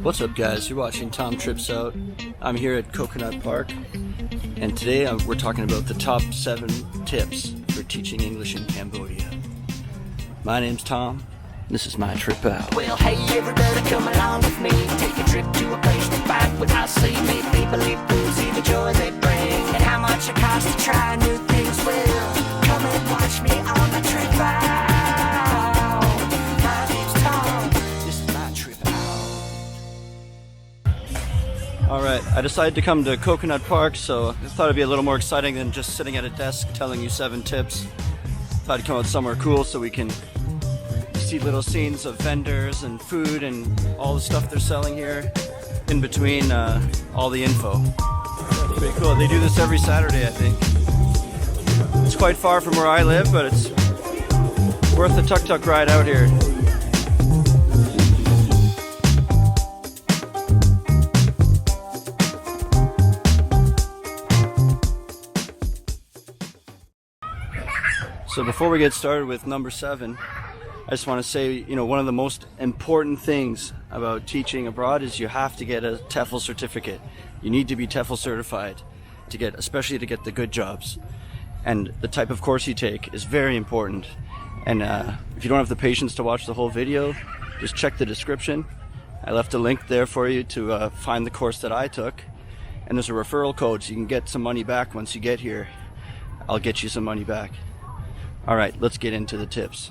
What's up, guys? You're watching Tom Trips Out. I'm here at Coconut Park, and today we're talking about the top 7 tips for teaching English in Cambodia. My name's Tom. This is my trip out. Well, hey everybody, come along with me. Take a trip to a place to find without seeing me. People eat food, see the joy they bring, and how much it costs to try new things. Well, come and watch me on my trip out. My name's Tom. This is my trip out. Alright, I decided to come to Coconut Park, so I thought it'd be a little more exciting than just sitting at a desk telling you 7 tips. Thought I'd come out somewhere cool so we can see little scenes of vendors and food and all the stuff they're selling here in between all the info. That's pretty cool. They do this every Saturday, I think. It's quite far from where I live, but it's worth the tuk-tuk ride out here. So before we get started with number 7, I just want to say, one of the most important things about teaching abroad is you have to get a TEFL certificate. You need to be TEFL certified especially to get the good jobs. And the type of course you take is very important. And if you don't have the patience to watch the whole video, just check the description. I left a link there for you to find the course that I took. And there's a referral code so you can get some money back once you get here. I'll get you some money back. All right, let's get into the tips.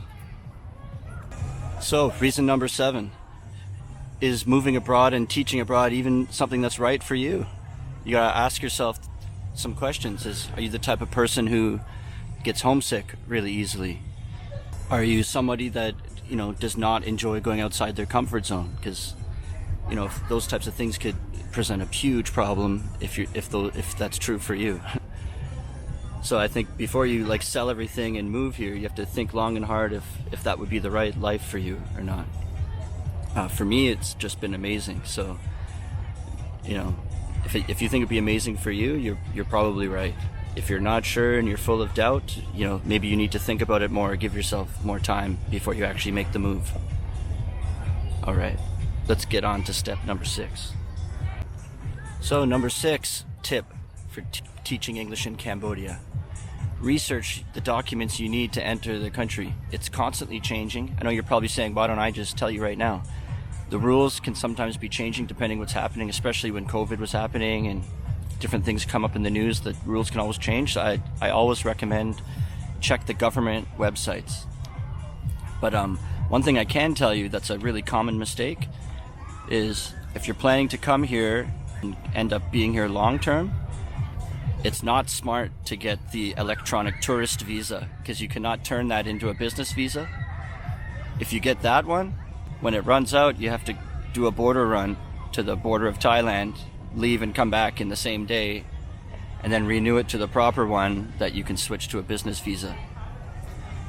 So, reason number 7 is moving abroad and teaching abroad even something that's right for you. You gotta ask yourself some questions. Are you the type of person who gets homesick really easily? Are you somebody that, does not enjoy going outside their comfort zone? Because, those types of things could present a huge problem if that's true for you. So I think before you sell everything and move here, you have to think long and hard if that would be the right life for you or not. For me, it's just been amazing. So, if you think it'd be amazing for you, you're probably right. If you're not sure and you're full of doubt, maybe you need to think about it more, give yourself more time before you actually make the move. All right, let's get on to step number 6. So number 6 tip for teaching English in Cambodia. Research the documents you need to enter the country. It's constantly changing. I know you're probably saying, why don't I just tell you right now? The rules can sometimes be changing depending what's happening, especially when COVID was happening and different things come up in the news. The rules can always change. So I always recommend check the government websites. But one thing I can tell you that's a really common mistake is if you're planning to come here and end up being here long term, it's not smart to get the electronic tourist visa because you cannot turn that into a business visa. If you get that one, when it runs out, you have to do a border run to the border of Thailand, leave and come back in the same day, and then renew it to the proper one that you can switch to a business visa.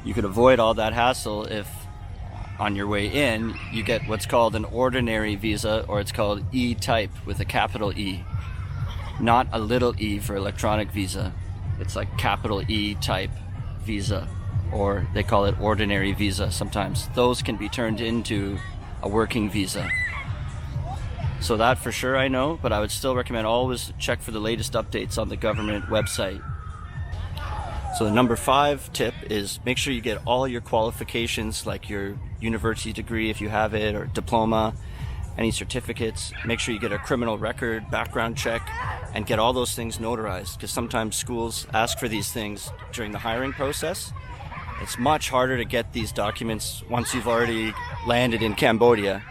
You could avoid all that hassle if on your way in you get what's called an ordinary visa, or it's called E-type with a capital E. Not a little e for electronic visa. It's like capital E type visa, or they call it ordinary visa sometimes. Those can be turned into a working visa. So that for sure I know, but I would still recommend always check for the latest updates on the government website. So the number 5 tip is make sure you get all your qualifications, like your university degree if you have it, or diploma, any certificates. Make sure you get a criminal record, background check, and get all those things notarized, because sometimes schools ask for these things during the hiring process. It's much harder to get these documents once you've already landed in Cambodia.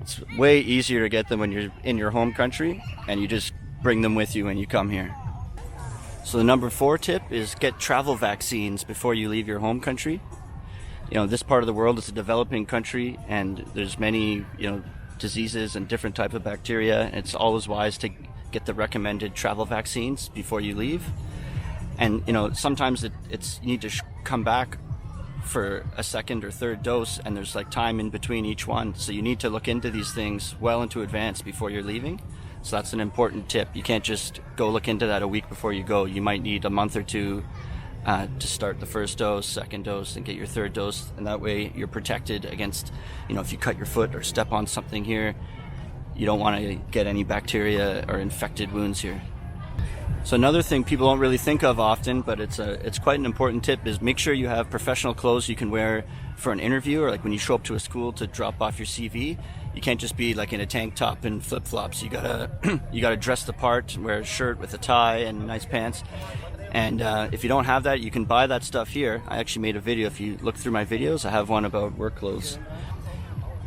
It's way easier to get them when you're in your home country and you just bring them with you when you come here. So the number 4 tip is get travel vaccines before you leave your home country. This part of the world is a developing country and there's many, diseases and different type of bacteria. It's always wise to get the recommended travel vaccines before you leave. And sometimes it's you need to come back for a second or third dose, and there's time in between each one, so you need to look into these things well into advance before you're leaving. So that's an important tip. You can't just go look into that a week before you go. You might need a month or two to start the first dose, second dose, and get your third dose. And that way you're protected against, if you cut your foot or step on something here, you don't want to get any bacteria or infected wounds here. So another thing people don't really think of often, but it's quite an important tip, is make sure you have professional clothes you can wear for an interview, or like when you show up to a school to drop off your CV. You can't just be like in a tank top and flip-flops. You gotta dress the part and wear a shirt with a tie and nice pants. And if you don't have that, you can buy that stuff here. I actually made a video. If you look through my videos, I have one about work clothes.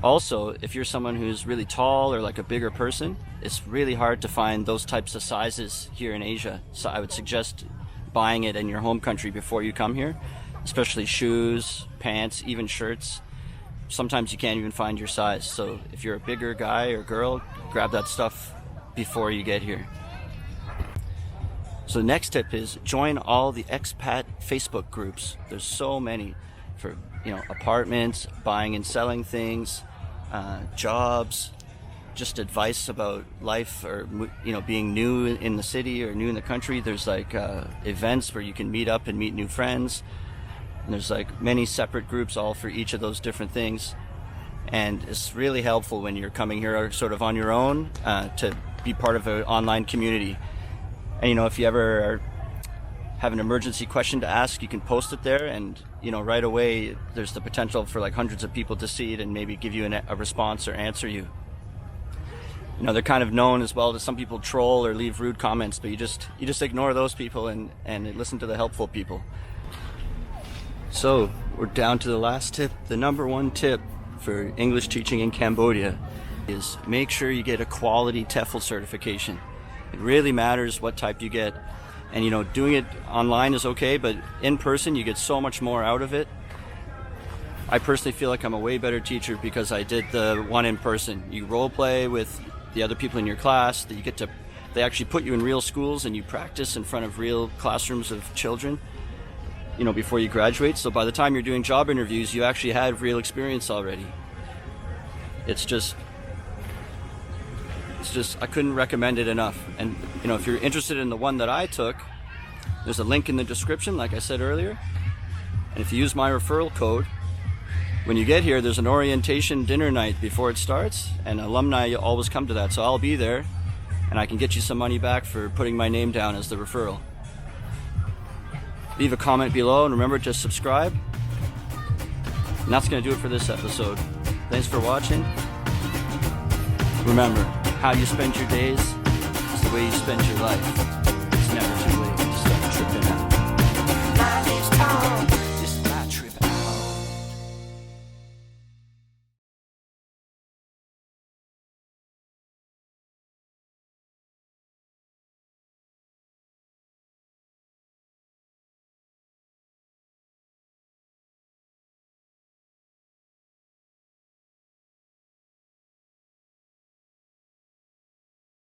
Also, if you're someone who's really tall or like a bigger person, it's really hard to find those types of sizes here in Asia. So I would suggest buying it in your home country before you come here, especially shoes, pants, even shirts. Sometimes you can't even find your size. So if you're a bigger guy or girl, grab that stuff before you get here. So the next tip is join all the expat Facebook groups. There's so many for, apartments, buying and selling things, jobs, just advice about life, or being new in the city or new in the country. There's like events where you can meet up and meet new friends, and there's like many separate groups all for each of those different things. And it's really helpful when you're coming here sort of on your own to be part of an online community. And if you ever have an emergency question to ask, you can post it there, and right away there's the potential for like hundreds of people to see it and maybe give you a response or answer you. They're kind of known as well to some people troll or leave rude comments, but you just ignore those people and listen to the helpful people. So we're down to the last tip. The number one tip for English teaching in Cambodia is make sure you get a quality TEFL certification. It really matters what type you get. And doing it online is okay, but in person you get so much more out of it. I personally feel like I'm a way better teacher because I did the one in person. You role play with the other people in your class, that they actually put you in real schools and you practice in front of real classrooms of children, before you graduate. So by the time you're doing job interviews, you actually had real experience already. It's just I couldn't recommend it enough. And if you're interested in the one that I took, there's a link in the description, like I said earlier. And if you use my referral code, when you get here, there's an orientation dinner night before it starts, and alumni always come to that. So I'll be there, and I can get you some money back for putting my name down as the referral. Leave a comment below, and remember to subscribe. And that's going to do it for this episode. Thanks for watching. Remember, how you spend your days is the way you spend your life. It's never too late to start tripping out.